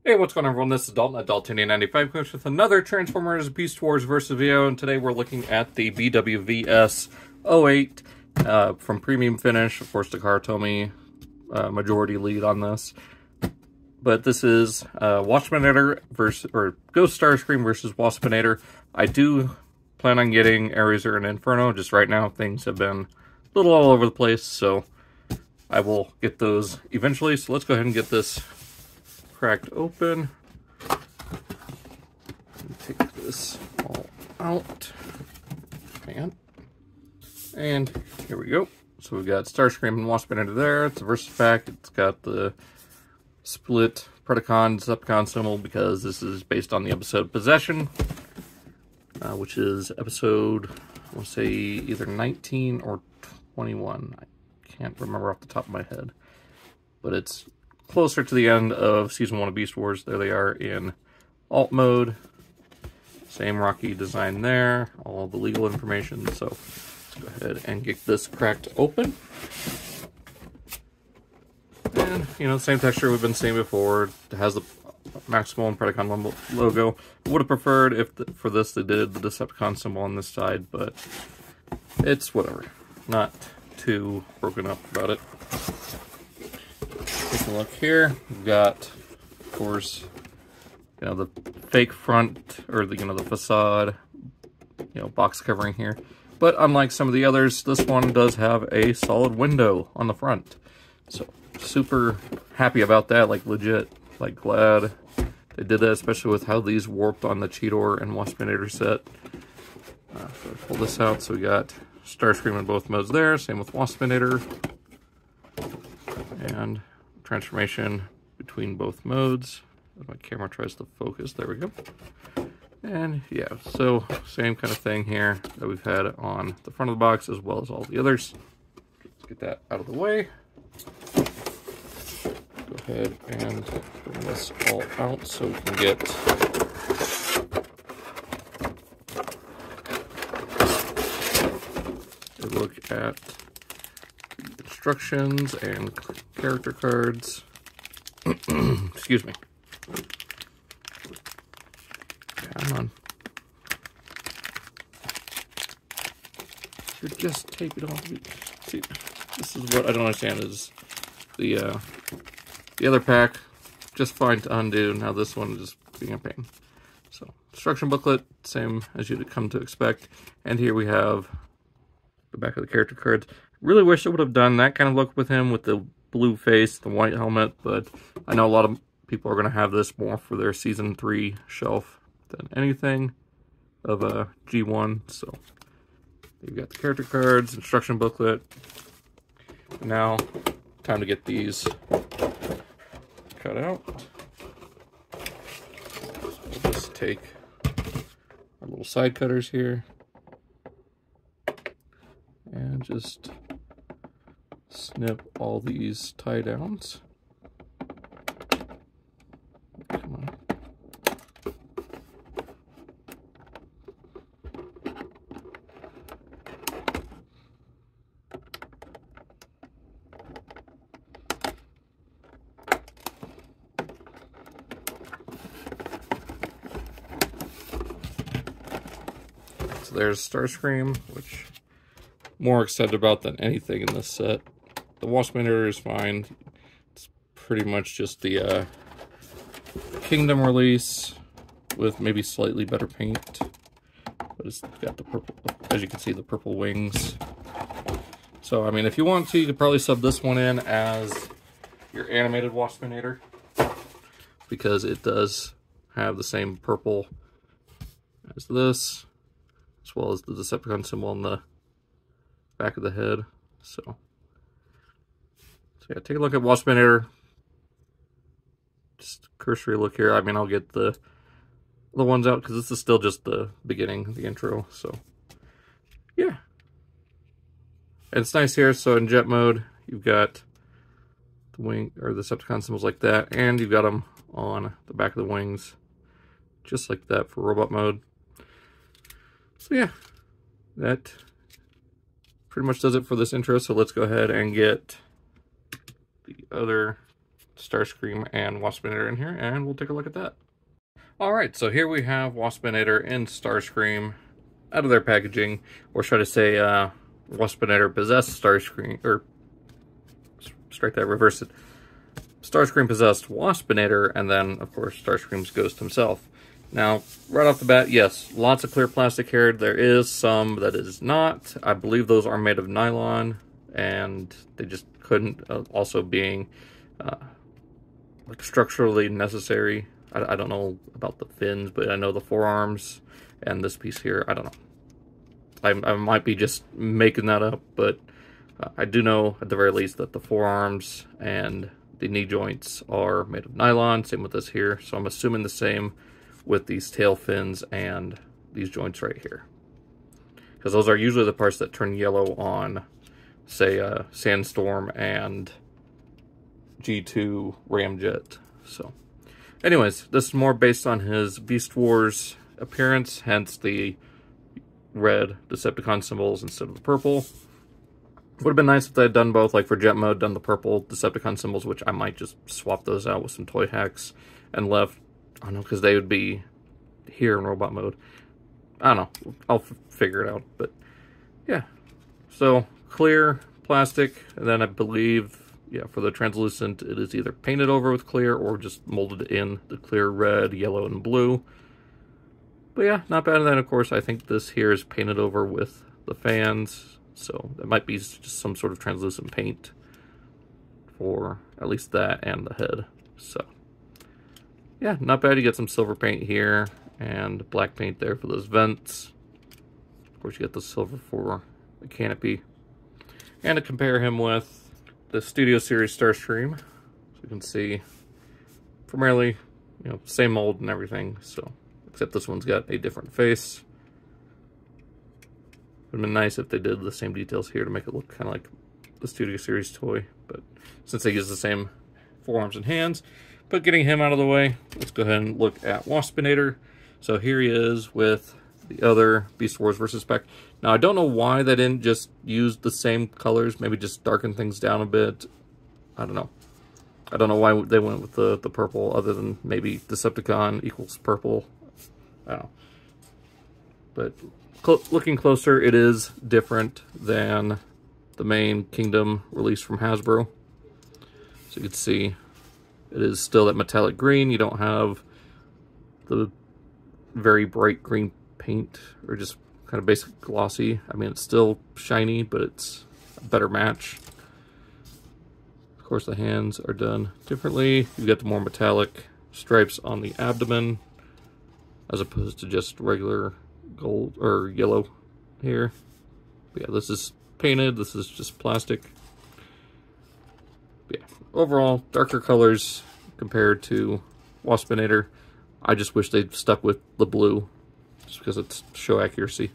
Hey, what's going on, everyone? This is Dalton at Daltonian95 Coach with another Transformers Beast Wars versus video, and today we're looking at the BWVS-08 from Premium Finish. Of course, Takara Tomy majority lead on this. But this is Waspinator versus, or Ghost Starscream versus Waspinator. I do plan on getting Eraser and Inferno. Just right now, things have been a little all over the place, so I will get those eventually. So let's go ahead and get this cracked open. Take this all out. And here we go. So we've got Starscream and Waspinator there. It's a versus pack. It's got the split Predacon Decepticon symbol because this is based on the episode Possession, which is episode, I want to say either 19 or 21. I can't remember off the top of my head, but it's closer to the end of Season 1 of Beast Wars. There they are in alt mode. Same Rocky design there. All the legal information. So let's go ahead and get this cracked open. And, you know, same texture we've been seeing before. It has the Maximal and Predacon logo. Would have preferred if for this they did the Decepticon symbol on this side, but it's whatever. Not too broken up about it. Take a look here. We've got, of course, you know, the fake front, or the, you know, the facade, you know, box covering here. But unlike some of the others, this one does have a solid window on the front. So super happy about that, like legit, like glad they did that, especially with how these warped on the Cheetor and Waspinator set. So pull this out. So we got Starscream in both modes there. Same with Waspinator. And transformation between both modes. If my camera tries to focus, there we go. And yeah, so same kind of thing here that we've had on the front of the box as well as all the others. Let's get that out of the way. Go ahead and bring this all out so we can get a look at instructions and character cards. Excuse me. Come on. You just tape it off. See, this is what I don't understand is the other pack just fine to undo. Now this one is just being a pain. So instruction booklet, same as you'd come to expect. And here we have the back of the character cards. Really wish I would have done that kind of look with him with the blue face, the white helmet, but I know a lot of people are going to have this more for their Season 3 shelf than anything of G1. So you've got the character cards, instruction booklet. Now, time to get these cut out. So we'll just take our little side cutters here and just snip all these tie downs. Come on. So there's Starscream, which I'm more excited about than anything in this set. The Waspinator is fine. It's pretty much just the Kingdom release with maybe slightly better paint. But it's got the purple, as you can see, the purple wings. So, I mean, if you want to, you could probably sub this one in as your animated Waspinator, because it does have the same purple as this, as well as the Decepticon symbol on the back of the head. So yeah, take a look at Waspinator. Just cursory look here. I mean, I'll get the ones out because this is still just the beginning, the intro. So yeah, and it's nice here. So in jet mode, you've got the wing or the Decepticon symbols like that, and you've got them on the back of the wings, just like that for robot mode. So yeah, that pretty much does it for this intro. So let's go ahead and get the other Starscream and Waspinator in here, and we'll take a look at that. Alright, so here we have Waspinator and Starscream out of their packaging, or should I say, Waspinator possessed Starscream, or strike that, reverse it. Starscream possessed Waspinator, and then, of course, Starscream's ghost himself. Now, right off the bat, yes, lots of clear plastic here. There is some that is not. I believe those are made of nylon, and they just couldn't, also being like structurally necessary. I don't know about the fins, but I know the forearms and this piece here, I don't know. I might be just making that up, but I do know at the very least that the forearms and the knee joints are made of nylon, same with this here, so I'm assuming the same with these tail fins and these joints right here. Because those are usually the parts that turn yellow on, say, Sandstorm and G2 Ramjet. So, anyways, this is more based on his Beast Wars appearance, hence the red Decepticon symbols instead of the purple. Would have been nice if they had done both, like for Jet Mode, done the purple Decepticon symbols, which I might just swap those out with some toy hacks, and left, I don't know, because they would be here in Robot Mode. I don't know, I'll figure it out, but yeah. So, clear plastic, and then I believe, yeah, for the translucent, it is either painted over with clear or just molded in the clear red, yellow, and blue. But yeah, not bad. And then, of course, I think this here is painted over with the fans, so it might be just some sort of translucent paint for at least that and the head. So, yeah, not bad. You get some silver paint here and black paint there for those vents. Of course, you get the silver for the canopy. And to compare him with the Studio Series Starscream, so you can see primarily, you know, same mold and everything, so except this one's got a different face. Would have been nice if they did the same details here to make it look kind of like the Studio Series toy, but since they use the same forearms and hands. But getting him out of the way, let's go ahead and look at Waspinator. So here he is with the other Beast Wars versus Spec. Now, I don't know why they didn't just use the same colors, maybe just darken things down a bit. I don't know. I don't know why they went with the purple, other than maybe Decepticon equals purple. I don't know. But looking closer, it is different than the main Kingdom release from Hasbro. So you can see it is still that metallic green. You don't have the very bright green paint, or just kind of basic glossy. I mean, it's still shiny, but it's a better match. Of course, the hands are done differently. You get the more metallic stripes on the abdomen, as opposed to just regular gold or yellow here. But yeah, this is painted, this is just plastic. But yeah, overall, darker colors compared to Waspinator. I just wish they'd stuck with the blue, just because it's show accuracy.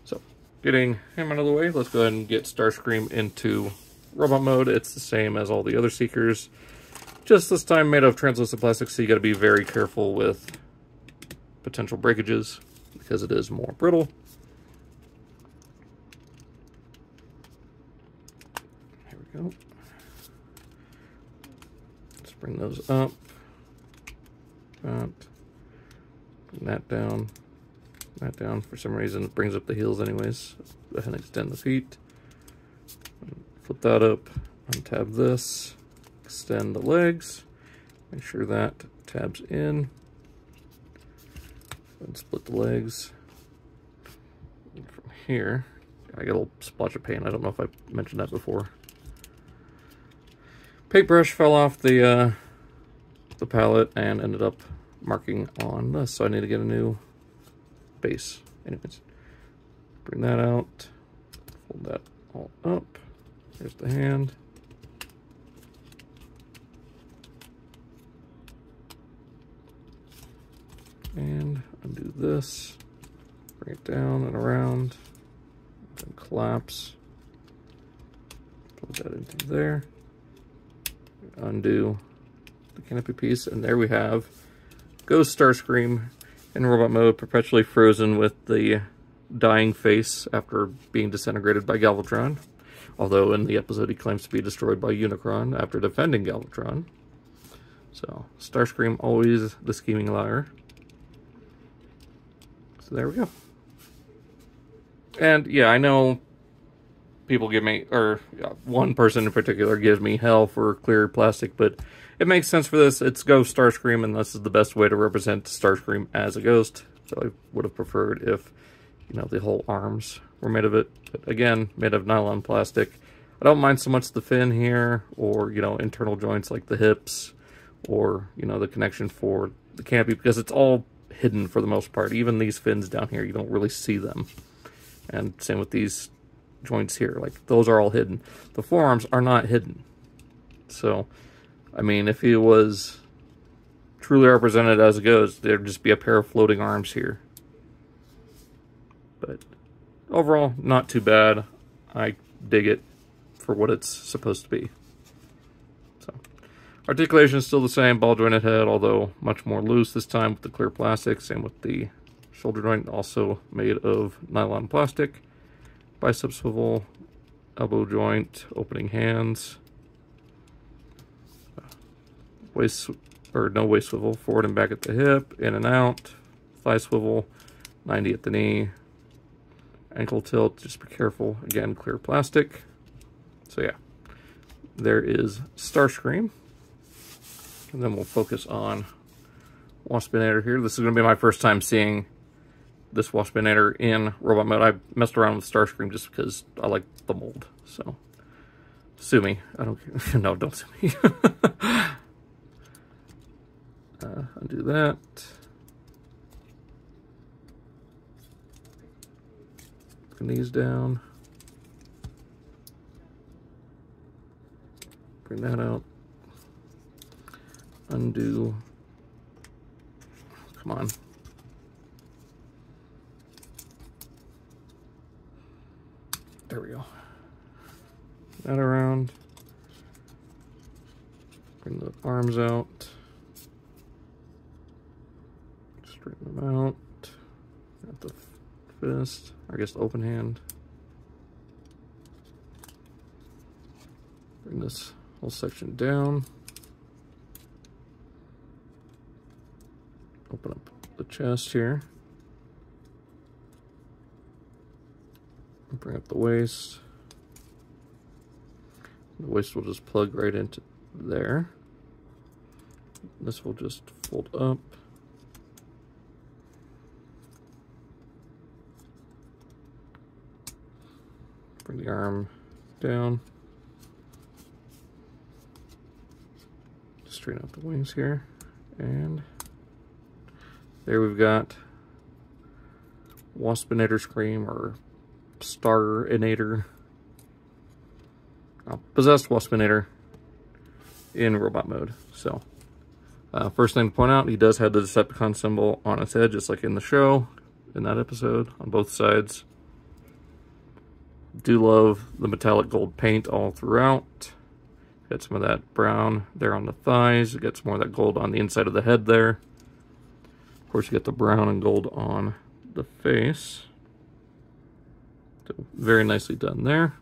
So, getting him out of the way, let's go ahead and get Starscream into robot mode. It's the same as all the other Seekers, just this time made of translucent plastic, so you got to be very careful with potential breakages, because it is more brittle. Here we go. Let's bring those up. Bring that down. That down. For some reason, it brings up the heels anyways. Go ahead and extend the feet. Flip that up. Untab this. Extend the legs. Make sure that tabs in. And split the legs. And from here, I got a little splotch of paint. I don't know if I mentioned that before. Paintbrush fell off the palette and ended up marking on this, so I need to get a new base. Anyways, bring that out, fold that all up. There's the hand. And undo this, bring it down and around, and collapse. Put that into there. Undo the canopy piece, and there we have Ghost Starscream in robot mode, perpetually frozen with the dying face after being disintegrated by Galvatron. Although in the episode he claims to be destroyed by Unicron after defending Galvatron. So, Starscream, always the scheming liar. So there we go. And yeah, I know people give me, or one person in particular gives me hell for clear plastic, but it makes sense for this. It's Ghost Starscream, and this is the best way to represent Starscream as a ghost. So I would have preferred if, you know, the whole arms were made of it. But again, made of nylon plastic. I don't mind so much the fin here, or, you know, internal joints like the hips, or, you know, the connection for the canopy, because it's all hidden for the most part. Even these fins down here, you don't really see them. And same with these joints here, like those are all hidden. The forearms are not hidden. So, I mean, if he was truly represented as a ghost, there'd just be a pair of floating arms here. But overall, not too bad. I dig it for what it's supposed to be. So, articulation is still the same, ball jointed head, although much more loose this time with the clear plastic. Same with the shoulder joint, also made of nylon plastic. Bicep swivel, elbow joint, opening hands. Waist, or no waist swivel, forward and back at the hip, in and out. Thigh swivel, 90 at the knee. Ankle tilt, just be careful. Again, clear plastic. So yeah, there is Starscream. And then we'll focus on Waspinator here. This is going to be my first time seeing this Waspinator in robot mode. I messed around with Starscream just because I like the mold. So, sue me. I don't care. No, don't sue me. Undo that. Knees down. Bring that out. Undo. Come on. There we go. That around. Bring the arms out. Straighten them out. Got the fist, I guess the open hand. Bring this whole section down. Open up the chest here. Bring up the waist. The waist will just plug right into there. This will just fold up. Bring the arm down. Straighten out the wings here. And there we've got Waspinator Scream, or Starinator. Possessed Waspinator in robot mode. So, first thing to point out, he does have the Decepticon symbol on his head, just like in the show, in that episode, on both sides. Do love the metallic gold paint all throughout. Got some of that brown there on the thighs. Got some more of that gold on the inside of the head there. Of course, you get the brown and gold on the face. So very nicely done there.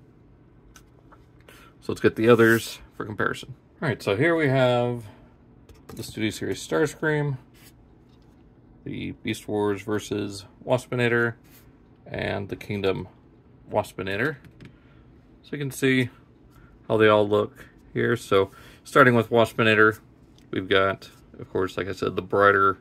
So let's get the others for comparison. All right, so here we have the Studio Series Starscream, the Beast Wars versus Waspinator, and the Kingdom Waspinator. So you can see how they all look here. So starting with Waspinator, we've got, of course, like I said, the brighter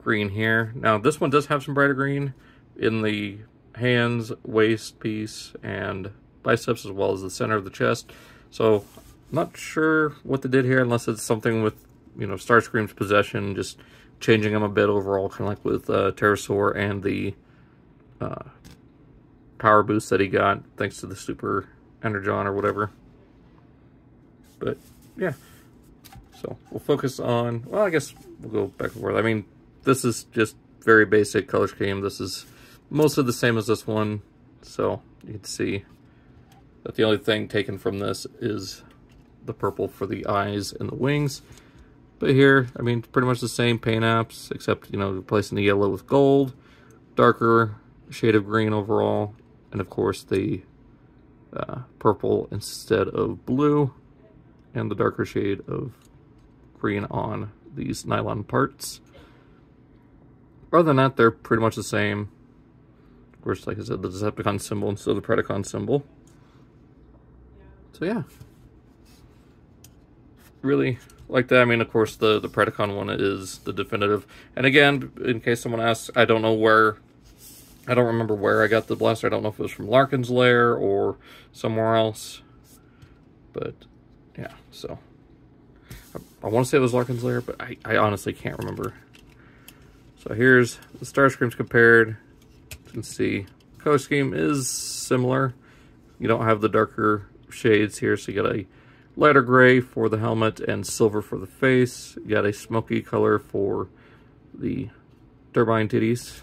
green here. Now this one does have some brighter green in the hands, waist piece, and biceps, as well as the center of the chest. So I'm not sure what they did here, unless it's something with, you know, Starscream's possession, just changing them a bit overall, kind of like with Pterosaur and the power boost that he got thanks to the Super Energon or whatever. But yeah, so we'll focus on, well, I guess we'll go back and forth. I mean, this is just very basic color scheme. This is mostly the same as this one, so you can see that the only thing taken from this is the purple for the eyes and the wings. But here, I mean, pretty much the same paint apps, except, you know, replacing the yellow with gold, darker shade of green overall, and of course the purple instead of blue, and the darker shade of screen on these nylon parts. Other than that, they're pretty much the same. Of course, like I said, the Decepticon symbol instead of the Predacon symbol. So yeah. Really like that. I mean, of course, the Predacon one is the definitive. And again, in case someone asks, I don't remember where I got the blaster. I don't know if it was from Larkin's Lair or somewhere else. But, yeah, so. I want to say it was Larkin's Lair, but I honestly can't remember. So here's the Starscreams compared. You can see color scheme is similar. You don't have the darker shades here, so you got a lighter gray for the helmet and silver for the face. You got a smoky color for the turbine titties.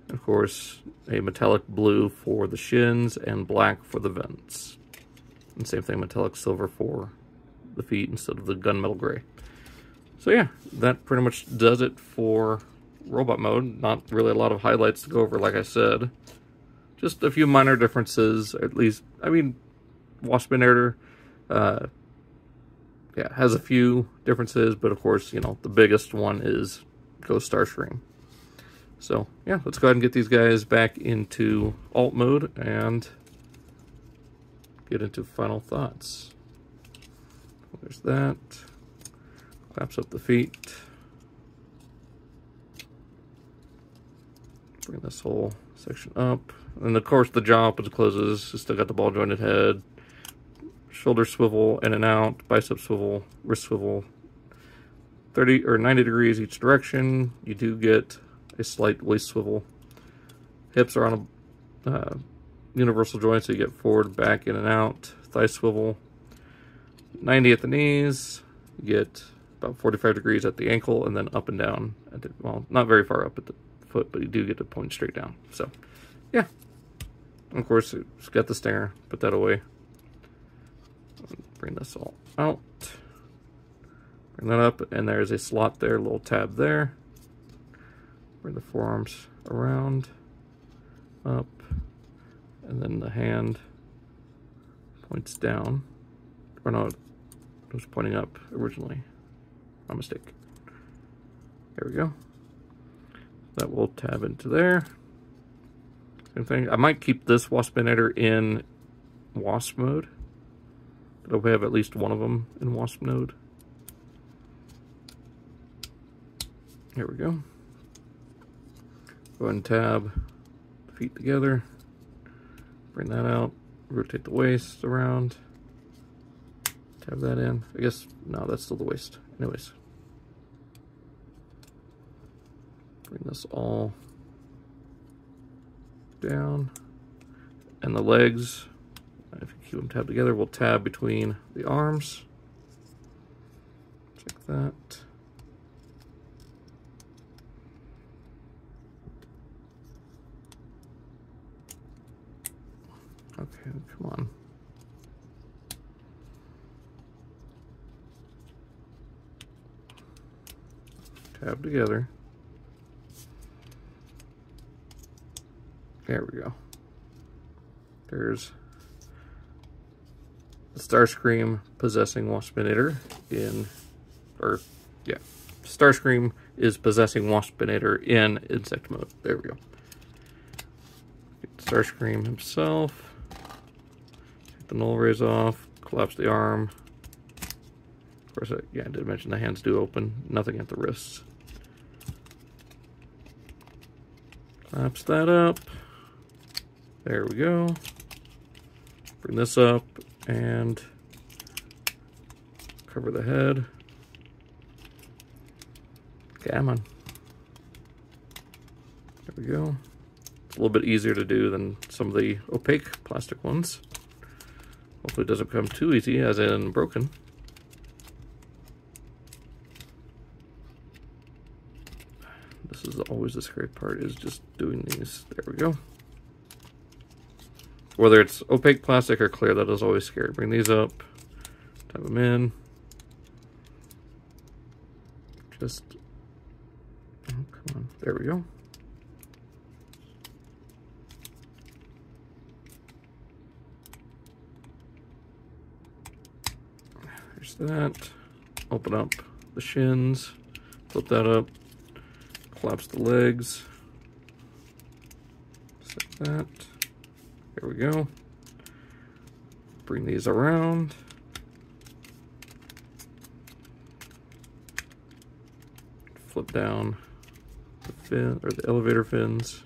Of course, a metallic blue for the shins and black for the vents. And same thing, metallic silver for the feet instead of the gunmetal gray. So yeah, that pretty much does it for robot mode. Not really a lot of highlights to go over, like I said. Just a few minor differences, at least. I mean, Waspinator, yeah, has a few differences, but of course, you know, the biggest one is Ghost Starscream. So yeah, let's go ahead and get these guys back into alt mode and get into final thoughts. There's that. Claps up the feet. Bring this whole section up. And of course the jaw opens and closes. Still got the ball jointed head. Shoulder swivel in and out. Bicep swivel. Wrist swivel. 30 or 90 degrees each direction. You do get a slight waist swivel. Hips are on a universal joint, so you get forward, back, in and out. Thigh swivel. 90 at the knees. You get about 45 degrees at the ankle, and then up and down. Well, not very far up at the foot, but you do get to point straight down. So, yeah. And of course, it's got the stinger. Put that away. Bring this all out. Bring that up, and there's a slot there, a little tab there. Bring the forearms around, up, and then the hand points down. Or no, it was pointing up originally. My mistake. There we go. That will tab into there. Same thing. I might keep this Waspinator in Wasp mode. But we have at least one of them in Wasp mode. Here we go. Go ahead and tab the feet together. Bring that out. Rotate the waist around. Tab that in. I guess, no, that's still the waist. Anyways. Bring this all down. And the legs, if you keep them tabbed together, we'll tab between the arms. Like that. Okay, come on. Tab together. There we go. There's the Starscream possessing Waspinator in, or yeah, Starscream is possessing Waspinator in insect mode. There we go. Get Starscream himself. Take the null rays off. Collapse the arm. Of course, yeah, I did mention the hands do open. Nothing at the wrists. Collapse that up. There we go. Bring this up and cover the head. Come on. There we go. It's a little bit easier to do than some of the opaque plastic ones. Hopefully it doesn't become too easy, as in broken. This is always the scary part, is just doing these. There we go. Whether it's opaque plastic or clear, that is always scary. Bring these up, type them in. Just, oh, come on, there we go. There's that. open up the shins, flip that up, collapse the legs, set that, there we go. Bring these around. Flip down the fin, or the elevator fins.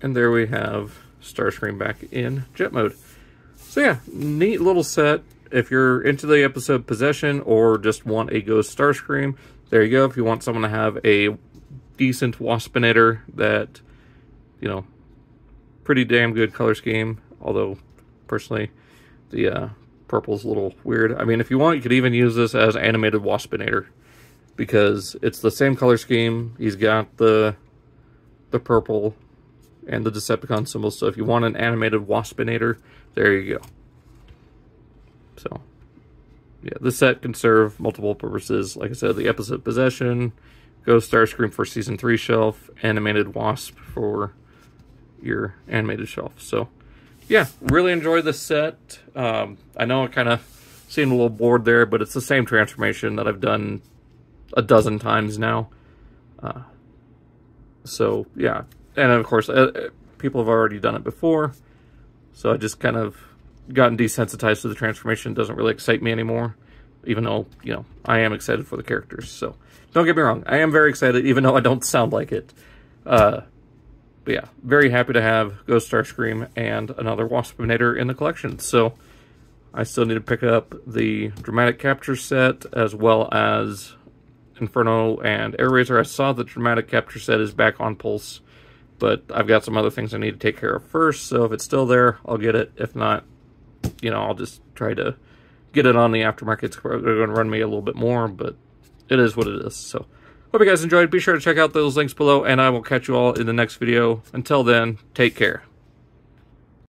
And there we have Starscream back in jet mode. So yeah, neat little set. If you're into the episode Possession or just want a Ghost Starscream, there you go. If you want someone to have a decent Waspinator that, you know, pretty damn good color scheme. Although, personally, the purple's a little weird. I mean, if you want, you could even use this as animated Waspinator, because it's the same color scheme. He's got the purple and the Decepticon symbol. So if you want an animated Waspinator, there you go. So, yeah, this set can serve multiple purposes. Like I said, the episode Possession, Ghost Starscream for Season 3 shelf, animated Wasp for your animated shelf. So, yeah, really enjoyed this set. I know I kind of seemed a little bored there, but it's the same transformation that I've done a dozen times now. So, yeah. And, of course, people have already done it before. So I just kind of gotten desensitized to the transformation. It doesn't really excite me anymore. Even though, you know, I am excited for the characters. So, don't get me wrong. I am very excited, even though I don't sound like it. But yeah, very happy to have Ghost Starscream and another Waspinator in the collection. So, I still need to pick up the Dramatic Capture set, as well as Inferno and Air Razor. I saw the Dramatic Capture set is back on Pulse, but I've got some other things I need to take care of first, so if it's still there, I'll get it. If not, you know, I'll just try to get it on the aftermarket. It's going to run me a little bit more, but it is what it is. So, hope you guys enjoyed. Be sure to check out those links below, and I will catch you all in the next video. Until then, take care.